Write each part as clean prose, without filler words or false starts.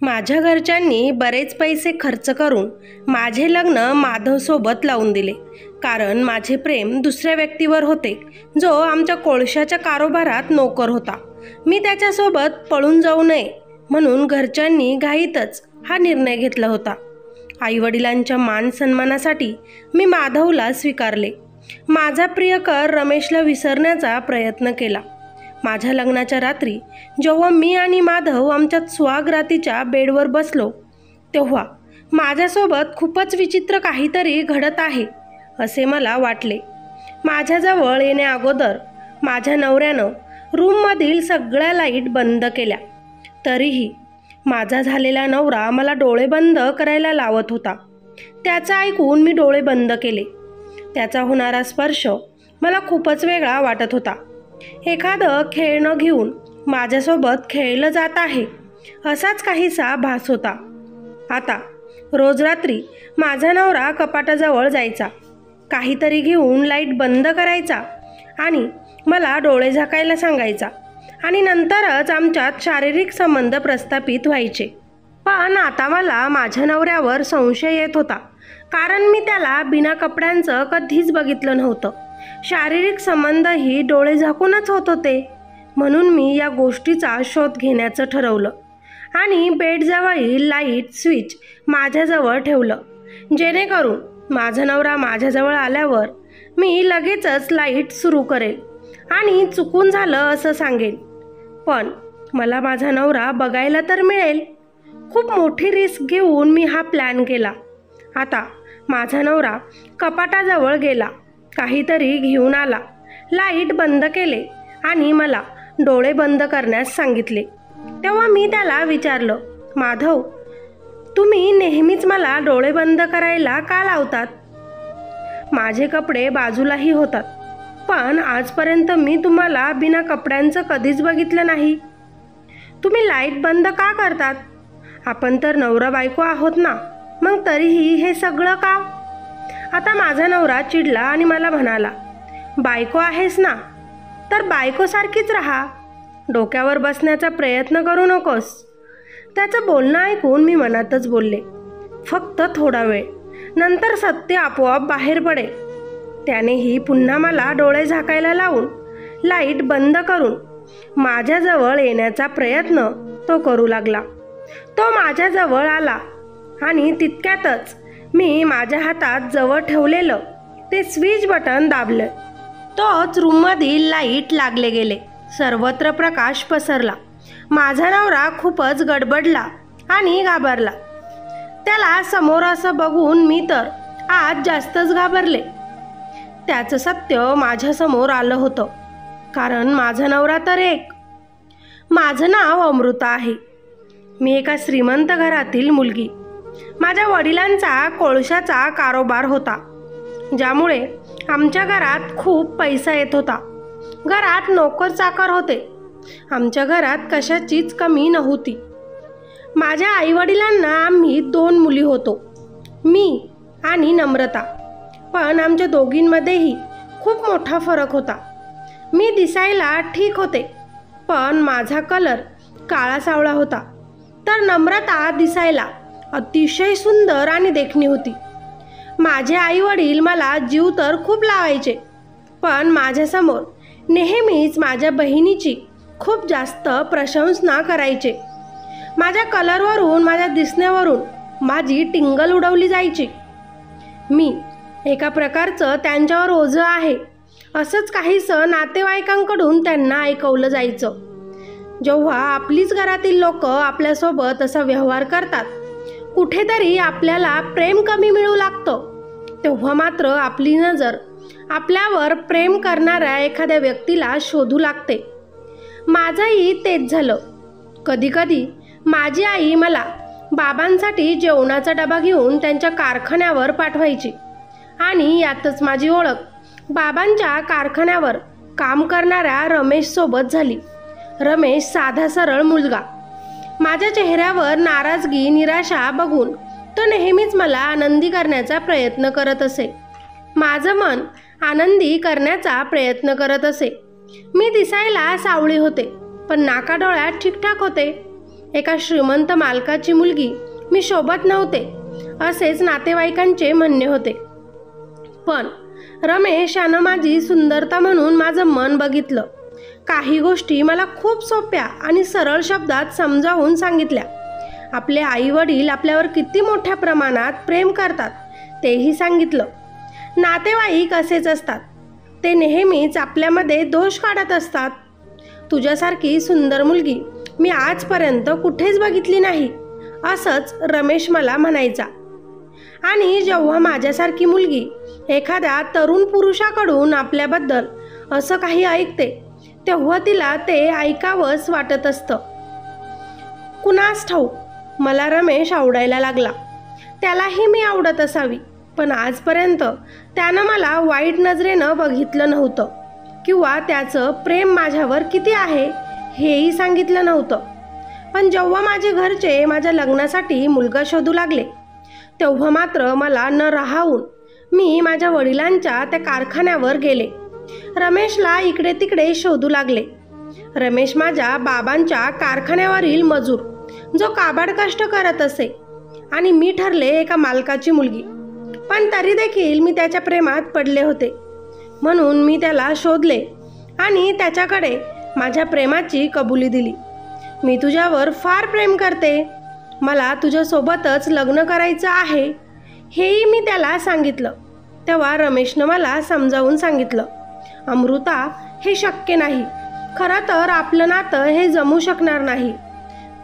माझ्या घरच्यांनी बरेच पैसे खर्च करून माझे लग्न माधवसोबत लावून दिले, कारण माझे प्रेम दुसऱ्या व्यक्तीवर होते, जो आमच्या कोळशाच्या कारोबारात नोकर होता. मी त्याच्यासोबत पळून जाऊ नये म्हणून घरच्यांनी घाईतच हा निर्णय घेतला होता. आईवडिलांच्या मान सन्मानासाठी मी माधवला स्वीकारले. माझा प्रियकर रमेशला विसरण्याचा प्रयत्न केला. माझ्या लग्नाच्या रात्री जेव्हा मी आणि माधव आमच्या सुहागरातीच्या बेडवर बसलो, तेव्हा माझ्यासोबत खूपच विचित्र काहीतरी घडत आहे असे मला वाटले. माझ्याजवळ येण्याअगोदर माझ्या नवऱ्यानं रूममधील सगळ्या लाईट बंद केल्या. तरीही माझा झालेला नवरा मला डोळे बंद करायला लावत होता. त्याचं ऐकून मी डोळे बंद केले. त्याचा होणारा स्पर्श मला खूपच वेगळा वाटत होता. एखादं खेळणं घेऊन माझ्यासोबत खेळलं जात आहे असाच काहीसा भास होता. आता रोज रात्री माझा नवरा कपाटाजवळ जायचा, काहीतरी घेऊन लाईट बंद करायचा आणि मला डोळे झाकायला सांगायचा आणि नंतरच आमच्यात शारीरिक संबंध प्रस्थापित व्हायचे. पण आता मला माझ्या नवऱ्यावर संशय येत होता, कारण मी त्याला बिना कपड्यांचं कधीच बघितलं नव्हतं. शारीरिक संबंधही डोळे झाकूनच होत होते. म्हणून मी या गोष्टीचा शोध घेण्याचं ठरवलं आणि बेडजवळील लाईट स्विच माझ्याजवळ ठेवलं, जेणेकरून माझा नवरा माझ्याजवळ आल्यावर मी लगेचच लाईट सुरू करेल आणि चुकून झालं असं सांगेन. पण मला माझा नवरा बघायला तर मिळेल. खूप मोठी रिस्क घेऊन मी हा प्लॅन केला. आता माझा नवरा कपाटाजवळ गेला, काहीतरी घेऊन आला, लाईट बंद केले आणि मला डोळे बंद करण्यास सांगितले. तेव्हा मी त्याला विचारलं, माधव, तुम्ही नेहमीच मला डोळे बंद करायला का लावतात? माझे कपडे बाजूलाही होतात, पण आजपर्यंत मी तुम्हाला बिना कपड्यांचं कधीच बघितलं नाही. तुम्ही लाईट बंद का करतात? आपण तर नवरा बायको आहोत ना, मग तरीही हे सगळं का? आता माझा नवरा चिडला आणि मला म्हणाला, बायको आहेस ना, तर बायकोसारखीच राहा, डोक्यावर बसण्याचा प्रयत्न करू नकोस. त्याचं बोलणं ऐकून मी मनातच बोलले, फक्त थोडा वेळ, नंतर सत्य आपोआप बाहेर पडेल. त्यानेही पुन्हा मला डोळे झाकायला लावून लाईट बंद करून माझ्याजवळ येण्याचा प्रयत्न तो करू लागला. तो माझ्याजवळ आला आणि तितक्यातच मी माझ्या हातात जवळ ठेवलेलं ते स्विच बटन दाबलं. तोच रूममधील लाईट लागले गेले. सर्वत्र प्रकाश पसरला. माझा नवरा खूपच गडबडला आणि घाबरला. त्याला समोर असं बघून मी तर आज जास्तच घाबरले. त्याचं सत्य माझ्यासमोर आलं होतं, कारण माझा नवरा तर एक. माझं नाव अमृता आहे. मी एका श्रीमंत घरातील मुलगी. माझ्या वडिलांचा कोळशाचा कारोबार होता, ज्यामुळे आमच्या घरात खूप पैसा येत होता. घरात नोकर चाकर होते. आमच्या घरात कशाचीच कमी नव्हती. माझ्या आईवडिलांना आम्ही 2 मुली होतो, मी आणि नम्रता. पण आमच्या दोघींमध्येही खूप मोठा फरक होता. मी दिसायला ठीक होते, पण माझा कलर काळा सावळा होता, तर नम्रता दिसायला अतिशय सुंदर आणि देखणी होती. माझे आईवडील मला जीव तर खूप लावायचे, पण माझ्यासमोर नेहमीच माझ्या बहिणीची खूप जास्त प्रशंसा करायचे. माझ्या कलरवरून, माझ्या दिसण्यावरून माझी टिंगल उडवली जायची. मी एका प्रकारचं त्यांच्यावर ओझं आहे असंच काहीसं नातेवाईकांकडून त्यांना ऐकवलं जायचं. जेव्हा आपलीच घरातील लोक आपल्यासोबत असा व्यवहार करतात, कुठेतरी आपल्याला प्रेम कमी मिळू लागतं, तेव्हा मात्र आपली नजर आपल्यावर प्रेम करणाऱ्या एखाद्या व्यक्तीला शोधू लागते. माझंही तेच झालं. कधीकधी माझी आई मला बाबांसाठी जेवणाचा डबा घेऊन त्यांच्या कारखान्यावर पाठवायची आणि यातच माझी ओळख बाबांच्या कारखान्यावर काम करणाऱ्या रमेशसोबत झाली. रमेश साधा सरळ मुलगा. माझ्या चेहऱ्यावर नाराजगी, निराशा बघून तो नेहमीच मला आनंदी करण्याचा प्रयत्न करत असे. माझं मन आनंदी करण्याचा प्रयत्न करत असे. मी दिसायला सावळी होते, पण नाकाडोळ्यात ठीकठाक होते. एका श्रीमंत मालकाची मुलगी मी शोभत नव्हते असेच नातेवाईकांचे म्हणणे होते. पण रमेश यानं माझी सुंदरता म्हणून माझं मन बघितलं. काही गोष्टी मला खूप सोप्या आणि सरळ शब्दात समजावून सांगितल्या. आपले आई वडील आपल्यावर किती मोठ्या प्रमाणात प्रेम करतात तेही सांगितलं. नातेवाईक असेच असतात, ते नेहमीच आपल्यामध्ये दोष काढत असतात. तुझ्यासारखी सुंदर मुलगी मी आजपर्यंत कुठेच बघितली नाही असंच रमेश मला म्हणायचा. आणि जेव्हा माझ्यासारखी मुलगी एखाद्या तरुण पुरुषाकडून आपल्याबद्दल असं काही ऐकते तेव्हा तिला ते ऐकावंच वाटत असतं. कुणास ठाऊक, मला रमेश आवडायला लागला. त्यालाही मी आवडत असावी, पण आजपर्यंत त्यानं मला वाईट नजरेनं बघितलं नव्हतं किंवा त्याचं प्रेम माझ्यावर किती आहे हेही सांगितलं नव्हतं. पण जेव्हा माझे घरचे माझ्या लग्नासाठी मुलगा शोधू लागले तेव्हा मात्र मला न राहून मी माझ्या वडिलांच्या त्या कारखान्यावर गेले. रमेशला इकडे तिकडे शोधू लागले. रमेश माझ्या बाबांच्या कारखान्यावरील मजूर जो काबाड कष्ट करत असे आणि मी ठरले एका मालकाची मुलगी. पण तरी देखील मी त्याच्या प्रेमात पडले होते. म्हणून मी त्याला शोधले आणि त्याच्याकडे माझ्या प्रेमाची कबुली दिली. मी तुझ्यावर फार प्रेम करते, मला तुझ्यासोबतच लग्न करायचं आहे हेही मी त्याला सांगितलं. तेव्हा रमेशनं मला समजावून सांगितलं, अमृता, हे शक्य नाही. खरं तर आपलं नातं हे जमू शकणार नाही.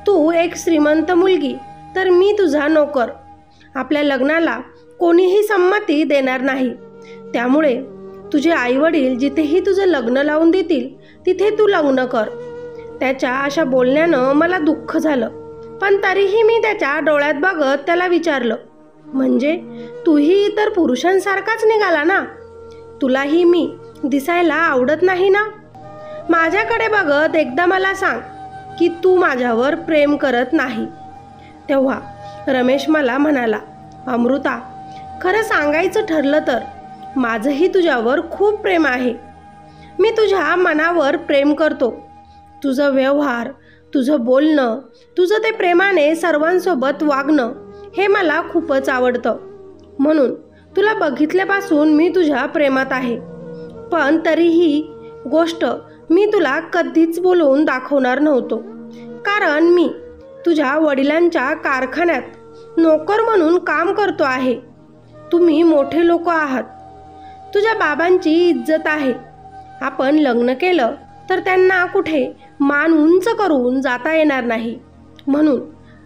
तू एक श्रीमंत मुलगी तर मी तुझा नोकर. आपल्या लग्नाला कोणीही संमती देणार नाही. त्यामुळे तुझे आईवडील जिथेही तुझं लग्न लावून देतील तिथे तू लग्न कर. त्याच्या अशा बोलण्यानं मला दुःख झालं. पण तरीही मी त्याच्या डोळ्यात बघत त्याला विचारलं, म्हणजे तूही इतर पुरुषांसारखाच निघाला ना? तुलाही मी दिसायला आवडत नाही ना? माझ्याकडे बघत एकदा मला सांग की तू माझ्यावर प्रेम करत नाही. तेव्हा रमेश मला म्हणाला, अमृता, खरं सांगायचं ठरलं तर माझंही तुझ्यावर खूप प्रेम आहे. मी तुझ्या मनावर प्रेम करतो. तुझं व्यवहार, तुझं बोलणं, तुझं ते प्रेमाने सर्वांसोबत वागणं हे मला खूपच आवडतं. म्हणून तुला बघितल्यापासून मी तुझ्या प्रेमात आहे. पण तरीही गोष्ट मी तुला कधीच बोलवून दाखवणार नव्हतो, कारण मी तुझ्या वडिलांच्या कारखान्यात नोकर म्हणून काम करतो आहे. तुम्ही मोठे लोक आहात. तुझ्या बाबांची इज्जत आहे. आपण लग्न केलं तर त्यांना कुठे मान उंच करून जाता येणार नाही. म्हणून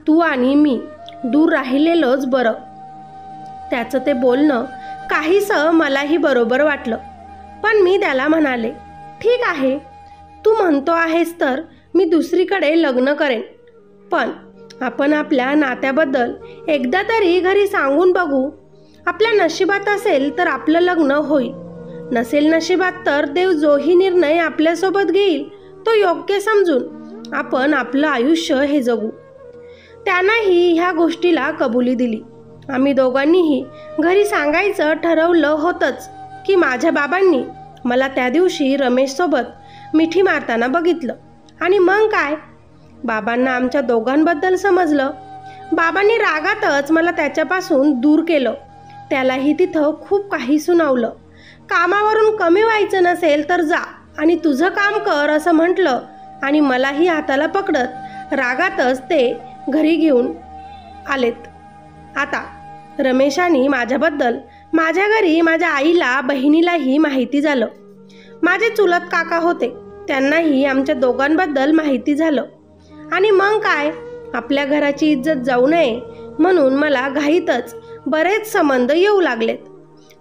तू आणि मी दूर राहिलेलंच बरं. त्याचं ते बोलणं काहीसं मलाही बरोबर वाटलं. पण मी त्याला म्हणाले, ठीक आहे, तू म्हणतो आहेस तर मी दुसरीकडे लग्न करेन. पण आपण आपल्या नात्याबद्दल एकदा तरी घरी सांगून बघू. आपल्या नशिबात असेल तर आपलं लग्न होईल, नसेल नशिबात तर देव जोही निर्णय आपल्यासोबत घेईल तो योग्य समजून आपण आपलं आयुष्य हे जगू. त्यानंही ह्या गोष्टीला कबुली दिली. आम्ही दोघांनीही घरी सांगायचं ठरवलं होतंच की माझ्या बाबांनी मला त्या दिवशी रमेशसोबत मिठी मारताना बघितलं. आणि मग काय, बाबांना आमच्या दोघांबद्दल समजलं. बाबांनी रागातच मला त्याच्यापासून दूर केलं. त्यालाही तिथं खूप काही सुनावलं. कामावरून कमी व्हायचं नसेल तर जा आणि तुझं काम कर असं म्हटलं. आणि मलाही हाताला पकडत रागातच ते घरी घेऊन आलेत. आता रमेशाने माझ्याबद्दल माझ्या घरी माझ्या आईला बहिणीलाही माहिती झालं. माझे चुलत काका होते, त्यांनाही आमच्या दोघांबद्दल माहिती झालं. आणि मग काय, आपल्या घराची इज्जत जाऊ नये म्हणून मला घाईतच बरेच संबंध येऊ लागलेत.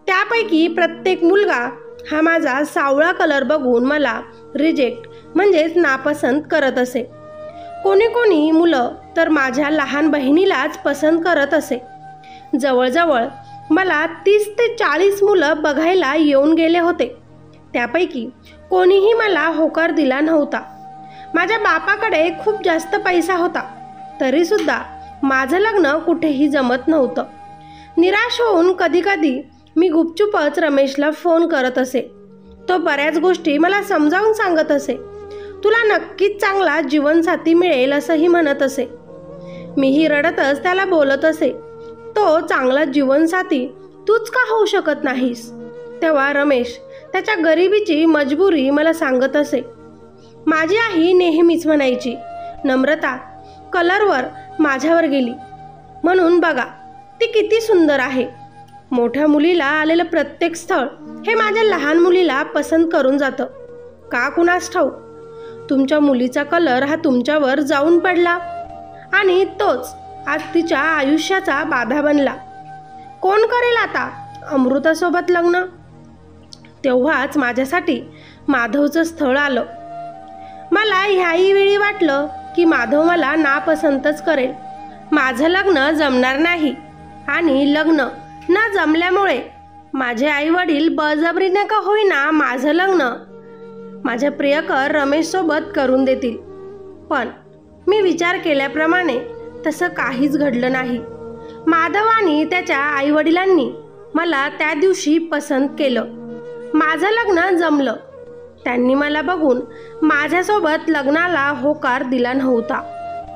त्यापैकी प्रत्येक मुलगा हा माझा सावळा कलर बघून मला रिजेक्ट म्हणजेच नापसंत करत असे. कोणी मुलं तर माझ्या लहान बहिणीलाच पसंत करत असे. जवळजवळ मला 30 ते 40 मुलं बघायला येऊन गेले होते. त्यापैकी कोणीही मला होकार दिला नव्हता. माझ्या बापाकडे खूप जास्त पैसा होता, तरीसुद्धा माझं लग्न कुठेही जमत नव्हतं. निराश होऊन कधीकधी मी गुपचूपच रमेशला फोन करत असे. तो बऱ्याच गोष्टी मला समजावून सांगत असे. तुला नक्कीच चांगला जीवनसाथी मिळेल असंही म्हणत असे. मीही रडतच त्याला बोलत असे, तो चांगला जीवनसाथी तूच का होऊ शकत नाहीस? तेव्हा रमेश त्याच्या गरिबीची मजबुरी मला सांगत असे. माझी आई नेहमीच म्हणायची, नम्रता कलरवर माझ्यावर गेली म्हणून बघा ती किती सुंदर आहे. मोठ्या मुलीला आलेलं प्रत्येक स्थळ हे माझ्या लहान मुलीला पसंत करून जातं. का कुणास ठाऊक तुमच्या मुलीचा कलर हा तुमच्यावर जाऊन पडला आणि तोच आज तिच्या आयुष्याचा बाधा बनला. कोण करेल आता अमृतासोबत लग्न? तेव्हाच माझ्यासाठी माधवचं स्थळ आलं. मला ह्याही वेळी वाटलं की माधव मला नापसंतच करेल. माझं लग्न जमणार नाही आणि लग्न न जमल्यामुळे माझे आईवडील बळजबरीने का होईना माझं लग्न माझ्या प्रियकर रमेशसोबत करून देतील. पण मी विचार केल्याप्रमाणे तसं काहीच घडलं नाही. माधव आणि त्याच्या आईवडिलांनी मला त्या दिवशी पसंत केलं. माझं लग्न जमलं. त्यांनी मला बघून माझ्यासोबत लग्नाला होकार दिला नव्हता,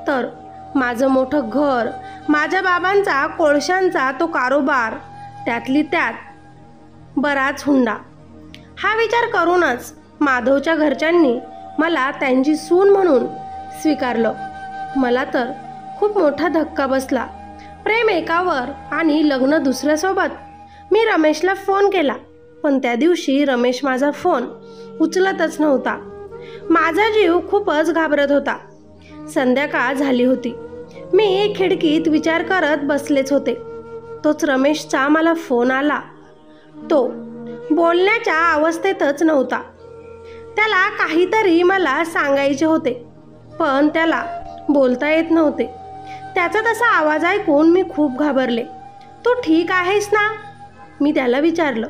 तर माझं मोठं घर, माझ्या बाबांचा कोळशांचा तो कारोबार, त्यातली त्यात बराच हुंडा, हा विचार करूनच माधवच्या घरच्यांनी मला त्यांची सून म्हणून स्वीकारलं. मला तर खूप मोठा धक्का बसला. प्रेम एकावर आणि लग्न दुसऱ्यासोबत. मी रमेशला फोन केला, पण त्या दिवशी रमेश माझा फोन उचलतच नव्हता. माझा जीव खूपच घाबरत होता. संध्याकाळ झाली होती. मी खिडकीत विचार करत बसलेच होते. तोच रमेशचा मला फोन आला. तो बोलण्याच्या अवस्थेतच नव्हता. त्याला काहीतरी मला सांगायचे होते, पण त्याला बोलता येत नव्हते. त्याचा तसा आवाज ऐकून मी खूप घाबरले. तू ठीक आहेस ना? मी त्याला विचारलं.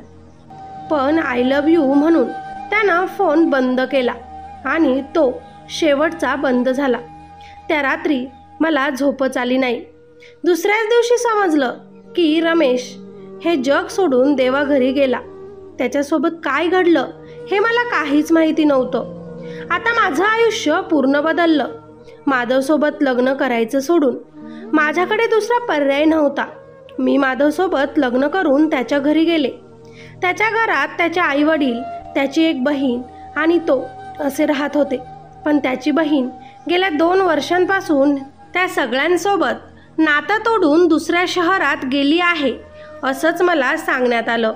पण आय लव्ह यू म्हणून त्यानं फोन बंद केला आणि तो शेवटचा बंद झाला. त्या रात्री मला झोपच आली नाही. दुसऱ्याच दिवशी समजलं की रमेश हे जग सोडून देवाघरी गेला. त्याच्यासोबत काय घडलं हे मला काहीच माहिती नव्हतं. आता माझं आयुष्य पूर्ण बदललं. माधवसोबत लग्न करायचं सोडून माझ्याकडे दुसरा पर्याय नव्हता. मी माधवसोबत लग्न करून त्याच्या घरी गेले. त्याच्या घरात त्याचे आईवडील, त्याची एक बहीण आणि तो असे राहत होते. पण त्याची बहीण गेल्या 2 वर्षांपासून त्या सगळ्यांसोबत नातं तोडून दुसऱ्या शहरात गेली आहे असंच मला सांगण्यात आलं.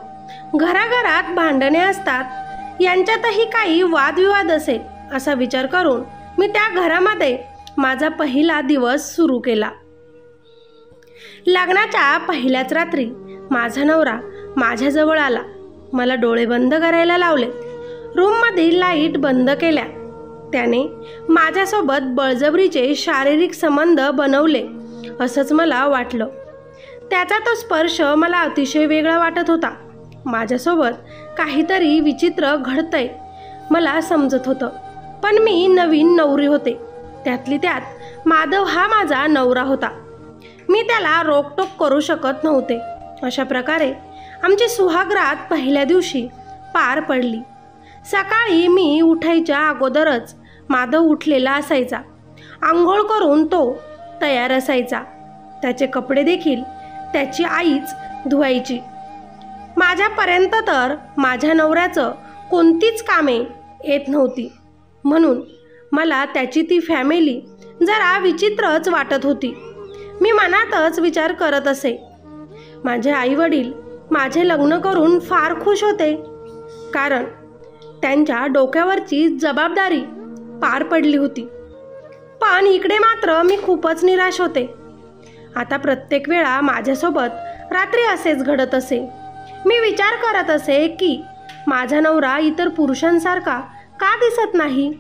घराघरात भांडणे असतात, यांच्यातही काही वादविवाद असेल असा विचार करून मी त्या घरामध्ये माझा पहिला दिवस सुरू केला. लग्नाच्या पहिल्याच रात्री माझा नवरा माझ्याजवळ आला. मला डोळे बंद करायला लावले. रूममधील लाईट बंद केल्या. त्याने माझ्यासोबत बळजबरीचे शारीरिक संबंध बनवले असंच मला वाटलं. त्याचा तो स्पर्श मला अतिशय वेगळा वाटत होता. माझ्यासोबत काहीतरी विचित्र घडतंय मला समजत होतं. पण मी नवीन नवरी होते. त्यातली त्यात माधव हा माझा नवरा होता. मी त्याला रोकटोक करू शकत नव्हते. अशा प्रकारे आमची सुहागरात पहिल्या दिवशी पार पडली. सकाळी मी उठायच्या अगोदरच माधव उठलेला असायचा. आंघोळ करून तो तयार असायचा. त्याचे कपडे देखील त्याची आईच धुवायची. माझ्यापर्यंत तर माझ्या नवऱ्याचं कोणतीच कामे येत नव्हती. म्हणून मला त्याची ती फॅमिली जरा विचित्रच वाटत होती. मी मनातच विचार करत असे, माझे आईवडील माझे लग्न करून फार खुश होते, कारण त्यांच्या डोक्यावरची जबाबदारी पार पडली होती. पण इकडे मात्र मी खूपच निराश होते. आता प्रत्येक वेळा माझ्यासोबत रात्री असेच घडत असे. मी विचार करत असे की माझा नवरा इतर पुरुषांसारखा का दिसत नाही?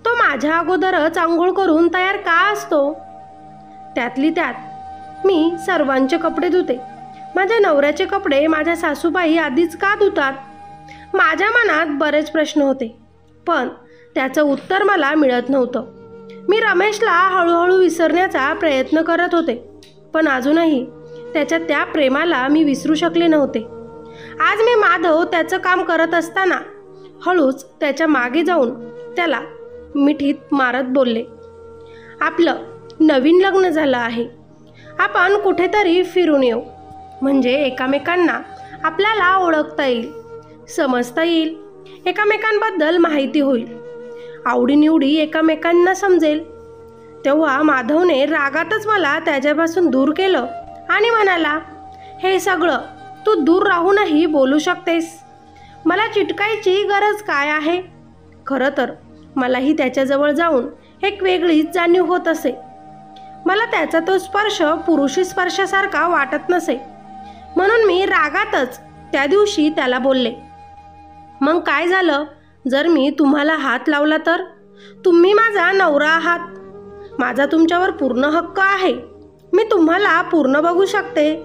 तो माझ्या अगोदरच आंघोळ करून तयार का असतो? त्यातली त्यात मी सर्वांचे कपडे धुते. माझ्या नवऱ्याचे कपडे माझ्या सासूबाई आधीच का धुतात? माझ्या मनात बरेच प्रश्न होते, पण त्याचं उत्तर मला मिळत नव्हतं. मी रमेशला हळूहळू विसरण्याचा प्रयत्न करत होते, पण अजूनही त्याच्या त्या प्रेमाला मी विसरू शकले नव्हते. आज मी माधव त्याचं काम करत असताना हळूच त्याच्या मागे जाऊन त्याला मिठीत मारत बोलले, आपलं नवीन लग्न झालं आहे, आपण कुठेतरी फिरून येऊ, म्हणजे एकमेकांना आपल्याला ओळखता येईल, समजता येईल, एकमेकांबद्दल माहिती होईल, आवडीनिवडी एकमेकांना समजेल. तेव्हा माधवने रागातच मला त्याच्यापासून दूर केलं आणि म्हणाला, हे सगळं तू दूर राहूनही बोलू शकतेस, मला चिटकायची गरज काय आहे. खरं तर मलाही त्याच्याजवळ जाऊन एक वेगळीच जाणीव होत असे. मला त्याचा तो स्पर्श पुरुषी स्पर्शासारखा वाटत नसे, म्हणून मी रागातच त्या दिवशी त्याला बोलले, मग काय झालं जर मी तुम्हाला हात लावला तर? तुम्ही माझा नवरा आहात, माझा तुमच्यावर पूर्ण हक्क आहे, मी तुम्हाला पूर्ण बघू शकते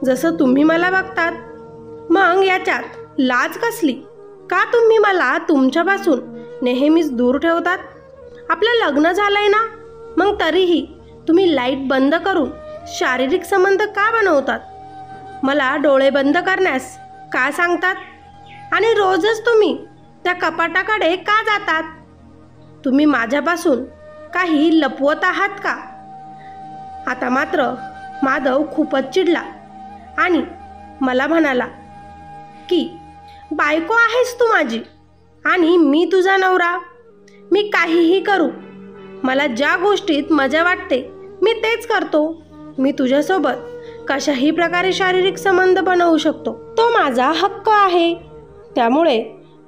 जसं तुम्ही मला बघतात. मग याच्यात लाज कसली? का तुम्ही मला तुमच्यापासून नेहमीच दूर ठेवतात? आपलं लग्न झालंय ना, मग तरीही तुम्ही लाईट बंद करून शारीरिक संबंध का बनवतात? मला डोळे बंद करण्यास का सांगतात? आणि रोजच तुम्ही त्या कपाटाकडे का जातात? तुम्ही माझ्यापासून काही लपवत आहात का? आता मात्र माधव खूपच चिडला आणि मला म्हणाला की बायको आहेस तू माझी आणि मी तुझा नवरा, मी काहीही करू, मला ज्या गोष्टीत मजा वाटते मी तेच करतो. मी तुझ्यासोबत कशाही प्रकारे शारीरिक संबंध बनवू शकतो, तो माझा हक्क आहे. त्यामुळे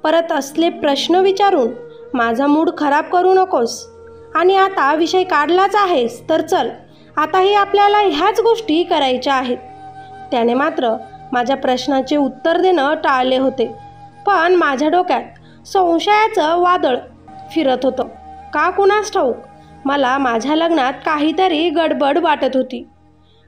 परत असले प्रश्न विचारून माझा मूड खराब करू नकोस. आणि आता विषय काढलाच आहेस तर चल, आताही आपल्याला ह्याच गोष्टी करायच्या आहेत. त्याने मात्र माझ्या प्रश्नाचे उत्तर देणं टाळले होते, पण माझ्या डोक्यात संशयाचं वादळ फिरत होतं. का कुणास ठाऊक मला माझ्या लग्नात काहीतरी गडबड वाटत होती.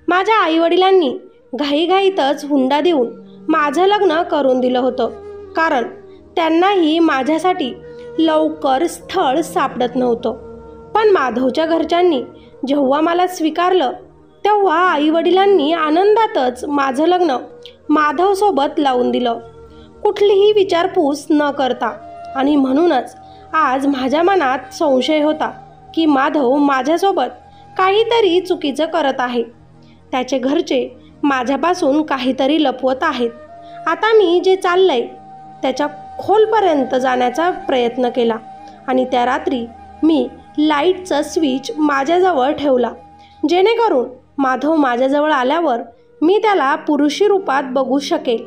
माझ्या आईवडिलांनी घाईघाईतच हुंडा देऊन माझं लग्न करून दिलं होतं, कारण त्यांनाही माझ्यासाठी लवकर स्थळ सापडत नव्हतं. पण माधवच्या घरच्यांनी जेव्हा मला स्वीकारलं तेव्हा आईवडिलांनी आनंदातच माझं लग्न माधवसोबत लावून दिलं, कुठलीही विचारपूस न करता. आणि म्हणूनच आज माझ्या मनात संशय होता की माधव माझ्यासोबत काहीतरी चुकीचं करत आहे. त्याचे घरचे माझ्यापासून काहीतरी लपवत आहेत. आता मी जे चाललंय त्याच्या खोलपर्यंत जाण्याचा प्रयत्न केला आणि त्या रात्री मी लाईटचा स्विच माझ्याजवळ ठेवला, जेणेकरून माधव माझ्याजवळ आल्यावर मी त्याला पुरुषी रूपात बघू शकेल.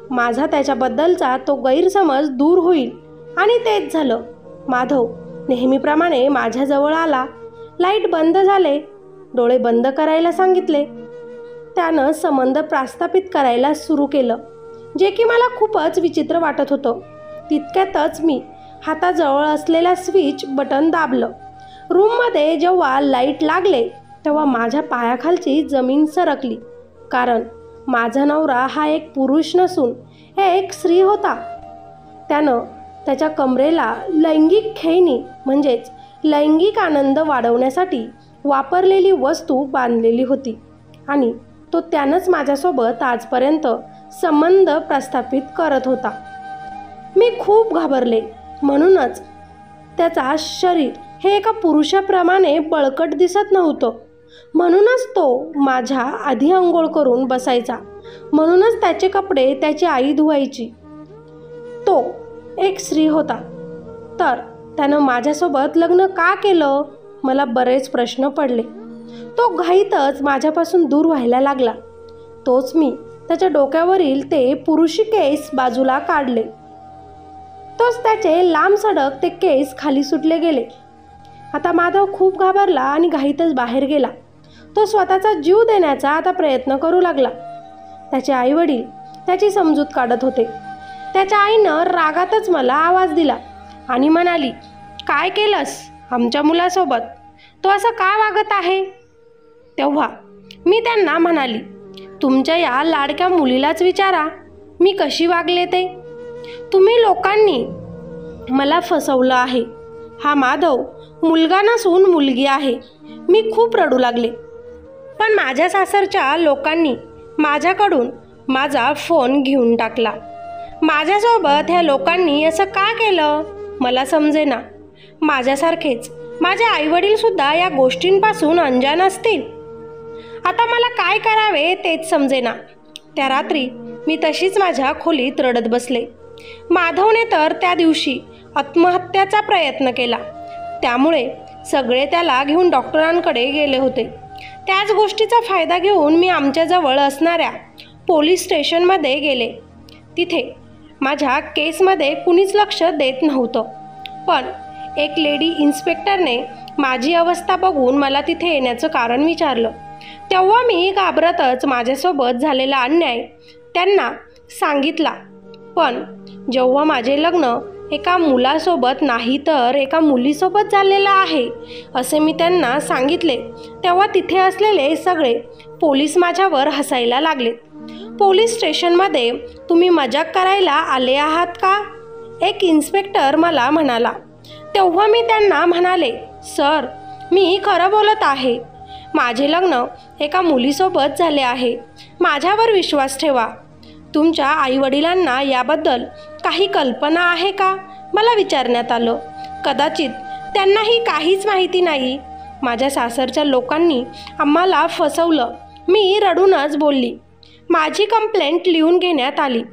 माझा त्याच्याबद्दलचा तो गैरसमज दूर होईल. आणि तेच झालं. माधव नेहमीप्रमाणे माझ्याजवळ आला. लाईट बंद झाले, डोळे बंद करायला सांगितले. त्यानं संबंध प्रस्थापित करायला सुरू केलं, जे की मला खूपच विचित्र वाटत होतं. तितक्यातच मी हाताजवळ असलेला स्विच बटन दाबलं. रूममध्ये जेव्हा लाईट लागले तेव्हा माझ्या पायाखालची जमीन सरकली, कारण माझा नवरा हा एक पुरुष नसून एक स्त्री होता. त्यानं त्याच्या कमरेला लैंगिक खेळणी म्हणजेच लैंगिक आनंद वाढवण्यासाठी वापरलेली वस्तू बांधलेली होती आणि तो त्यानंच माझ्यासोबत आजपर्यंत संबंध प्रस्थापित करत होता. मी खूप घाबरले. म्हणूनच त्याचा शरीर हे एका पुरुषाप्रमाणे बळकट दिसत नव्हतं. म्हणूनच तो माझ्या आधी अंघोळ करून बसायचा. म्हणूनच त्याचे कपडे त्याची आई धुवायची. तो एक स्त्री होता, तर त्यानं माझ्यासोबत लग्न का केलं? मला बरेच प्रश्न पडले. तो घाईतच माझ्यापासून दूर व्हायला लागला. तोच मी त्याच्या डोक्यावरील ते पुरुषी केस बाजूला काढले. तोच त्याचे लांब सडक ते केस खाली सुटले गेले. आता माधव खूप घाबरला आणि घाईतच बाहेर गेला. तो स्वतःचा जीव देण्याचा आता प्रयत्न करू लागला. त्याचे आईवडील त्याची समजूत काढत होते. त्याच्या आईनं रागातच मला आवाज दिला आणि म्हणाली, काय केलंस आमच्या मुलासोबत? तो असं का वागत आहे? तेव्हा मी त्यांना म्हणाली, तुमच्या या लाडक्या मुलीलाच विचारा मी कशी वागले ते. तुम्ही लोकांनी मला फसवलं आहे. हा माधव मुलगा नसून मुलगी आहे. मी खूप रडू लागले. पण माझ्या सासरच्या लोकांनी माझ्याकडून माझा फोन घेऊन टाकला. माझ्यासोबत ह्या लोकांनी असं का केलं मला समजेना. माझ्यासारखेच माझे आईवडीलसुद्धा या गोष्टींपासून अनजाण असतील. आता मला काय करावे तेच समजेना. त्या रात्री मी तशीच माझ्या खोलीत रडत बसले. माधवने तर त्या दिवशी आत्महत्याचा प्रयत्न केला, त्यामुळे सगळे त्याला घेऊन डॉक्टरांकडे गेले होते. त्याच गोष्टीचा फायदा घेऊन मी आमच्याजवळ असणाऱ्या पोलीस स्टेशनमध्ये गेले. तिथे माझ्या केसमध्ये कुणीच लक्ष देत नव्हतं, पण एक लेडी इन्स्पेक्टरने माझी अवस्था बघून मला तिथे येण्याचं कारण विचारलं. तेव्हा मी घाबरतच माझ्यासोबत झालेला अन्याय त्यांना सांगितला. पण जेव्हा माझे लग्न एका मुलासोबत नाही तर एका मुलीसोबत झालेलं आहे असे मी त्यांना सांगितले, तेव्हा तिथे असलेले सगळे पोलीस माझ्यावर हसायला लागले. पोलीस स्टेशनमध्ये तुम्ही मजाक करायला आले आहात का? एक इन्स्पेक्टर मला म्हणाला. तेव्हा मी त्यांना म्हणाले, सर, मी खरं बोलत आहे. माझे लग्न एका मुलीसोबत झाले आहे. माझ्यावर विश्वास ठेवा. तुमच्या आईवडिलांना याबद्दल काही कल्पना आहे का? मला विचारण्यात आलं. कदाचित त्यांनाही काहीच माहिती नाही. माझ्या सासरच्या लोकांनी आम्हाला फसवलं. मी रडूनच बोलली. माझी कंप्लेंट लिहून घेण्यात आली,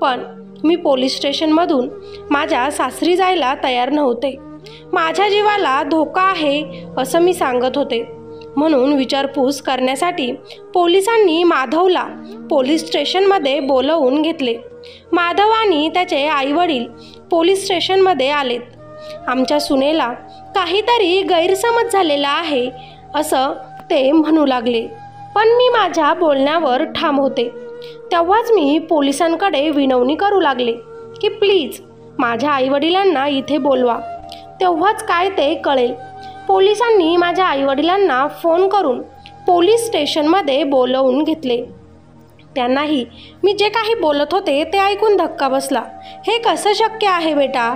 पण मी पोलीस स्टेशनमधून माझ्या सासरी जायला तयार नव्हते. माझ्या जीवाला धोका आहे असं मी सांगत होते. म्हणून विचारपूस करण्यासाठी पोलिसांनी माधवला पोलीस स्टेशनमध्ये बोलवून घेतले. माधव आणि त्याचे आईवडील पोलीस स्टेशनमध्ये आलेत. आमच्या सुनेला काहीतरी गैरसमज झालेला आहे असं ते म्हणू लागले, पण मी माझ्या बोलण्यावर ठाम होते. तेव्हाच मी पोलिसांकडे विनवणी करू लागले की प्लीज माझ्या आईवडिलांना इथे बोलवा, तेव्हाच काय ते कळेल. पोलिसांनी माझ्या आईवडिलांना फोन करून पोलीस स्टेशनमध्ये बोलवून घेतले. त्यांनाही मी जे काही बोलत होते ते ऐकून धक्का बसला. हे कसं शक्य आहे बेटा?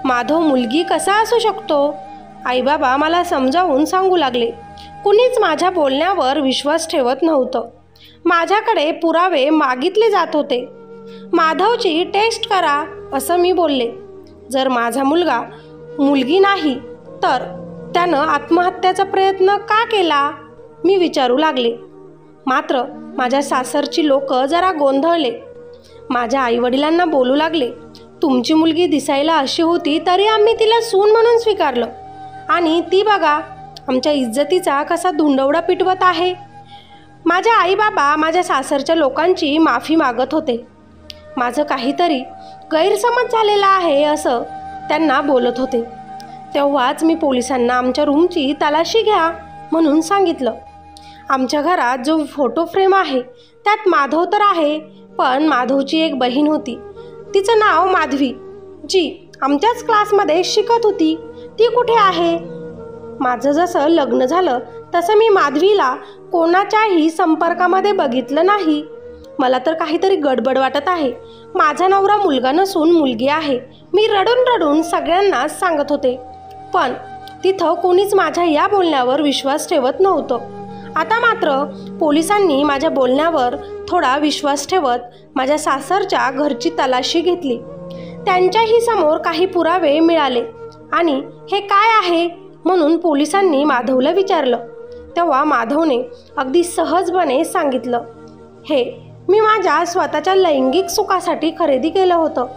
माधव मुलगी कसा असू शकतो? आईबाबा मला समजावून सांगू लागले. कुणीच माझ्या बोलण्यावर विश्वास ठेवत नव्हतं. माझ्याकडे पुरावे मागितले जात होते. माधवची टेस्ट करा असं मी बोलले. जर माझा मुलगा मुलगी नाही तर त्यानं आत्महत्याचा प्रयत्न का केला मी विचारू लागले. मात्र माझ्या सासरची लोक जरा गोंधळले. माझ्या आईवडिलांना बोलू लागले, तुमची मुलगी दिसायला अशी होती तरी आम्ही तिला सून म्हणून स्वीकारलं, आणि ती बघा आमच्या इज्जतीचा कसा धुंडवडा पिटवत आहे. माझ्या आईबाबा माझ्या सासरच्या लोकांची माफी मागत होते. माझं काहीतरी गैरसमज झालेला आहे असं त्यांना बोलत होते. तेव्हाच मी पोलिसांना आमच्या रूमची तलाशी घ्या म्हणून सांगितलं. आमच्या घरात जो फोटो फ्रेम आहे त्यात माधव तर आहे, पण माधवची एक बहीण होती. तिचं नाव माधवी, जी आमच्याच क्लासमध्ये शिकत होती. ती कुठे आहे? माझं जसं लग्न झालं तसं मी माधवीला कोणाच्याही संपर्कामध्ये बघितलं नाही. मला तर काहीतरी गडबड वाटत आहे. माझा नवरा मुलगा नसून मुलगी आहे. मी रडून रडून सगळ्यांना सांगत होते, पण तिथं कोणीच माझ्या या बोलण्यावर विश्वास ठेवत नव्हतं. आता मात्र पोलिसांनी माझ्या बोलण्यावर थोडा विश्वास ठेवत माझ्या सासरच्या घरची तलाशी घेतली. त्यांच्याही समोर काही पुरावे मिळाले आणि हे काय आहे म्हणून पोलिसांनी माधवला विचारलं. तेव्हा माधवने अगदी सहजपणे सांगितलं, हे मी माझ्या स्वतःच्या लैंगिक सुखासाठी खरेदी केलं होतं,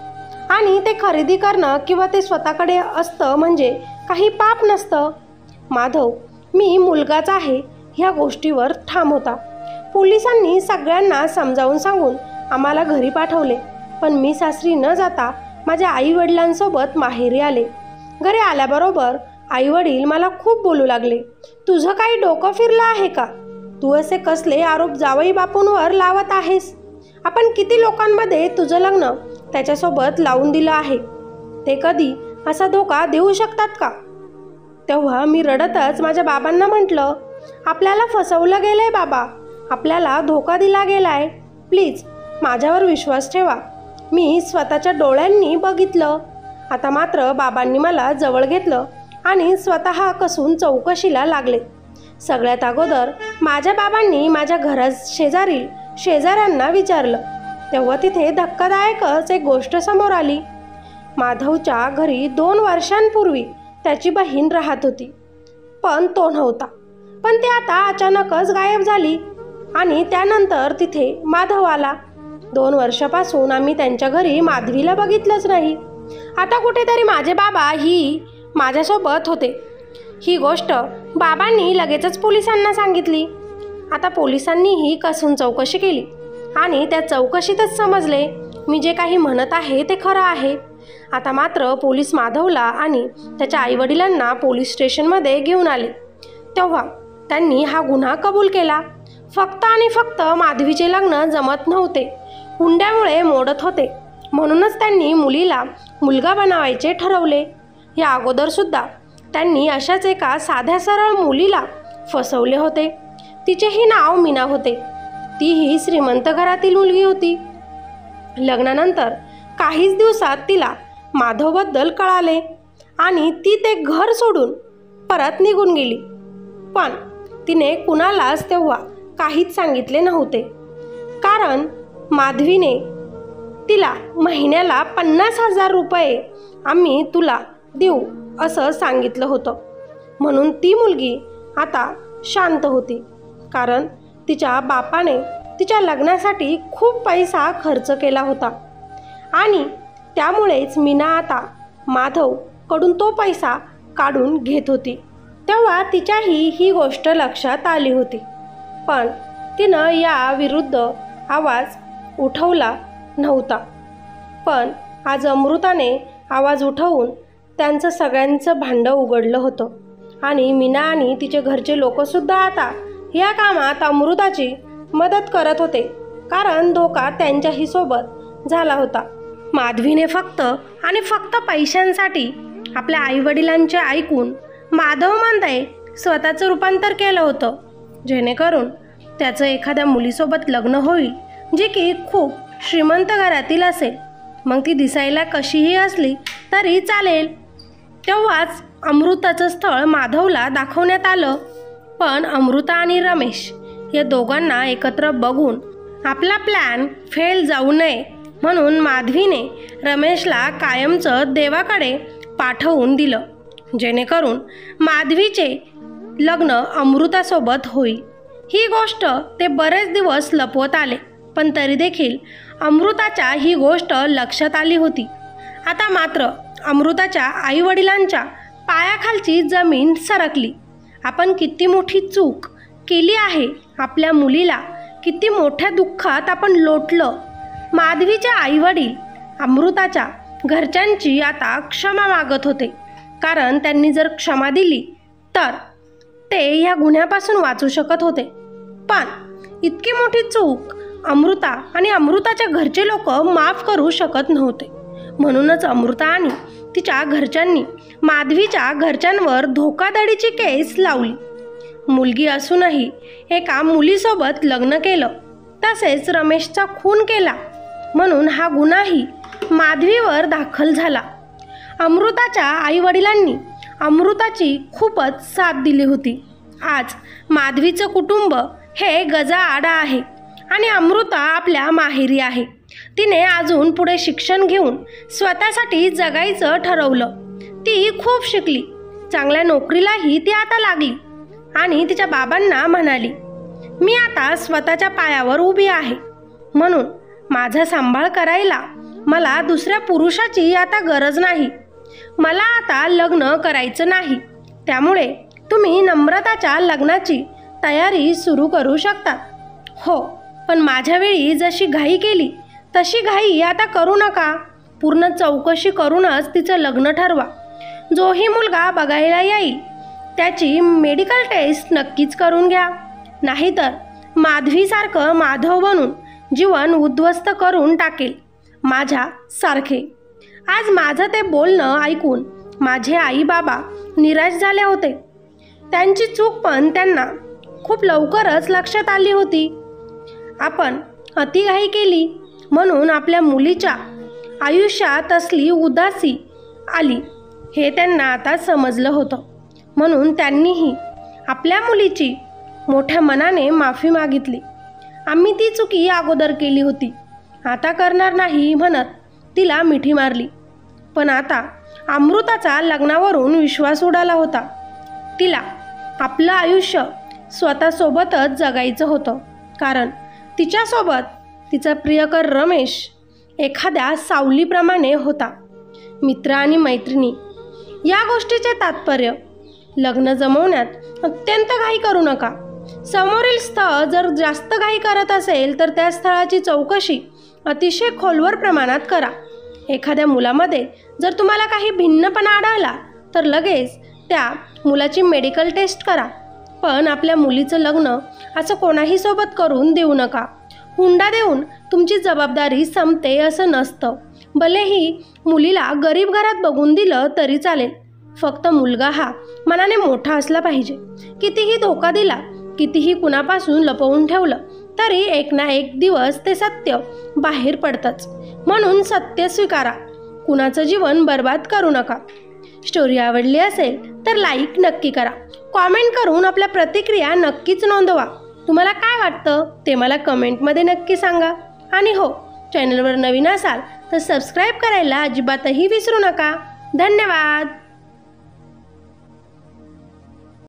आणि ते खरेदी करणं किंवा ते स्वतःकडे असतं म्हणजे काही पाप नसतं. माधव मी मुलगाच आहे ह्या गोष्टीवर ठाम होता. पोलिसांनी सगळ्यांना समजावून सांगून आम्हाला घरी पाठवले, पण मी सासरी न जाता माझ्या आईवडिलांसोबत माहेरी आले. घरी आल्याबरोबर आईवडील मला खूप बोलू लागले, तुझं काही डोकं फिरलं आहे का? तू असे कसले आरोप जावई बापूंवर लावत आहेस? आपण किती लोकांमध्ये तुझं लग्न त्याच्यासोबत लावून दिलं आहे. ते कधी असा धोका देऊ शकतात का? तेव्हा मी रडतच माझ्या बाबांना म्हटलं, आपल्याला फसवलं गेलंय बाबा, आपल्याला धोका दिला गेलाय. प्लीज माझ्यावर विश्वास ठेवा. मी स्वतःच्या डोळ्यांनी बघितलं. आता मात्र बाबांनी मला जवळ घेतलं आणि स्वतः कसून चौकशीला लागले. सगळ्यात अगोदर माझ्या बाबांनी माझ्या घराशेजारील शेजाऱ्यांना विचारलं. तेव्हा तिथे धक्कादायकच एक गोष्ट समोर आली. माधवच्या घरी 2 वर्षांपूर्वी त्याची बहीण राहत होती, पण तो नव्हता. पण ती आता अचानकच गायब झाली आणि त्यानंतर तिथे माधव आला. 2 वर्षापासून आम्ही त्यांच्या घरी माधवीला बघितलंच नाही. आता कुठेतरी माझे बाबा ही माझ्यासोबत होते. ही गोष्ट बाबांनी लगेचच पोलिसांना सांगितली. आता पोलिसांनीही कसून चौकशी केली आणि त्या चौकशीतच समजले मी जे काही म्हणत आहे ते खरं आहे. आता मात्र पोलीस माधवला आणि त्याच्या आईवडिलांना पोलीस स्टेशनमध्ये घेऊन आले. तेव्हा त्यांनी हा गुन्हा कबूल केला. फक्त आणि फक्त माधवीचे लग्न जमत नव्हते, हुंड्यामुळे मोडत होते, म्हणूनच त्यांनी मुलीला मुलगा बनवायचे ठरवले. या अगोदरसुद्धा त्यांनी अशाच एका साध्या सरळ मुलीला फसवले होते. तिचेही नाव मीना होते. तीही श्रीमंत घरातील मुलगी होती. लग्नानंतर काहीच दिवसात तिला माधवबद्दल कळाले आणि ती ते घर सोडून परत निघून गेली. पण तिने कुणालाच तेव्हा काहीच सांगितले नव्हते, कारण माधवीने तिला महिन्याला 50,000 रुपये आम्ही तुला देऊ असं सांगितलं होतं. म्हणून ती मुलगी आता शांत होती, कारण तिच्या बापाने तिच्या लग्नासाठी खूप पैसा खर्च केला होता आणि त्यामुळेच मीना आता माधवकडून तो पैसा काढून घेत होती. तेव्हा तिच्याही ही गोष्ट लक्षात आली होती, पण तिनं या विरुद्ध आवाज उठवला नव्हता. पण आज अमृताने आवाज उठवून त्यांचं सगळ्यांचं भांडं उघडलं होतं आणि मीना आणि तिचे घरचे लोकसुद्धा आता या कामात अमृताची मदत करत होते, कारण धोका त्यांच्याही सोबत झाला होता. माधवीने फक्त आणि फक्त पैशांसाठी आपल्या आईवडिलांचे ऐकून माधव म्हणते स्वतःचं रूपांतर केलं होतं, जेणेकरून त्याचं एखाद्या मुलीसोबत लग्न होईल जी की खूप श्रीमंत घरातील असेल. मग ती दिसायला कशीही असली तरी चालेल. तेव्हाच अमृताचं स्थळ माधवला दाखवण्यात आलं. पण अमृता आणि रमेश या दोघांना एकत्र बघून आपला प्लॅन फेल जाऊ नये म्हणून माधवीने रमेशला कायमचं देवाकडे पाठवून दिलं, जेणेकरून माधवीचे लग्न अमृतासोबत होईल. ही गोष्ट ते बरेच दिवस लपवत आले, पण तरी देखील अमृताच्या ही गोष्ट लक्षात आली होती. आता मात्र अमृताच्या आईवडिलांच्या पायाखालची जमीन सरकली. आपण किती मोठी चूक केली आहे, आपल्या मुलीला किती मोठ्या दुःखात आपण लोटलं. माधवीचे आईवडील अमृताच्या घरच्यांची आता क्षमा मागत होते, कारण त्यांनी जर क्षमा दिली तर ते या गुन्ह्यापासून वाचू शकत होते. पण इतकी मोठी चूक अमृता आणि अमृताच्या घरचे लोक माफ करू शकत नव्हते. म्हणूनच अमृता आणि तिच्या घरच्यांनी माधवीच्या घरच्यांवर धोकाधडीची केस लावली. मुलगी असूनही एका मुलीसोबत लग्न केलं, तसेच रमेशचा खून केला, म्हणून हा गुन्हाही माधवीवर दाखल झाला. अमृताच्या आईवडिलांनी अमृताची खूपच साथ दिली होती. आज माधवीचं कुटुंब हे गजाआड आहे आणि अमृता आपल्या माहेरी आहे. तिने अजून पुढे शिक्षण घेऊन स्वतःसाठी जगायचं ठरवलं. ती खूप शिकली, चांगल्या नोकरीलाही ती आता लागली आणि तिच्या बाबांना म्हणाली, मी आता स्वतःच्या पायावर उभी आहे, म्हणून माझा सांभाळ करायला मला दुसऱ्या पुरुषाची आता गरज नाही. मला आता लग्न करायचं नाही, त्यामुळे तुम्ही नम्रताच्या लग्नाची तयारी सुरू करू शकता. हो, पण माझ्या वेळी जशी घाई केली तशी घाई आता करू नका. पूर्ण चौकशी करूनच तिचं लग्न ठरवा. जोही मुलगा बघायला येईल त्याची मेडिकल टेस्ट नक्कीच करून घ्या, नाहीतर माधवीसारखं माधव बनून जीवन उद्ध्वस्त करून टाकेल माझ्यासारखे. आज माझं ते बोलणं ऐकून माझे आई बाबा निराश झाले होते. त्यांची चूक पण त्यांना खूप लवकरच लक्षात आली होती. आपण अतिघाई केली म्हणून आपल्या मुलीच्या आयुष्यात असली उदासी आली हे त्यांना आता समजलं होतं. म्हणून त्यांनीही आपल्या मुलीची मोठ्या मनाने माफी मागितली. आम्ही ती चुकी अगोदर केली होती, आता करणार नाही म्हणत तिला मिठी मारली. पण आता अमृताचा लग्नावरून विश्वास उडाला होता. तिला आपलं आयुष्य स्वतःसोबतच जगायचं होतं, कारण तिच्यासोबत तिचा प्रियकर रमेश एखाद्या सावलीप्रमाणे होता. मित्र आणि मैत्रिणी, या गोष्टीचे तात्पर्य, लग्न जमवण्यात अत्यंत घाई करू नका. समोरील स्थळ जर जास्त घाई करत असेल तर त्या स्थळाची चौकशी अतिशय खोलवर प्रमाणात करा. एखाद्या मुलामध्ये जर तुम्हाला काही भिन्नपणा आढळला तर लगेच त्या मुलाची मेडिकल टेस्ट करा. पण आपल्या मुलीचं लग्न असं कोणाही सोबत करून देऊ नका. हुंडा देऊन तुमची जबाबदारी संपते असं नसतं. भलेही मुलीला गरीब घरात बघून दिलं तरी चालेल, फक्त मुलगा हा मनाने मोठा असला पाहिजे. कितीही धोका दिला, कितीही कुणापासून लपवून ठेवलं तरी एक ना एक दिवस ते सत्य बाहेर पडतंच. म्हणून सत्य स्वीकारा. कुणाचं जीवन बर्बाद करू नका. स्टोरी आवडली असेल तर लाईक नक्की करा. कॉमेंट करून आपल्या प्रतिक्रिया नक्कीच नोंदवा. तुम्हाला काय वाटतं ते मला कमेंटमध्ये नक्की सांगा. आणि हो, चॅनलवर नवीन असाल तर सबस्क्राईब करायला अजिबातही विसरू नका. धन्यवाद.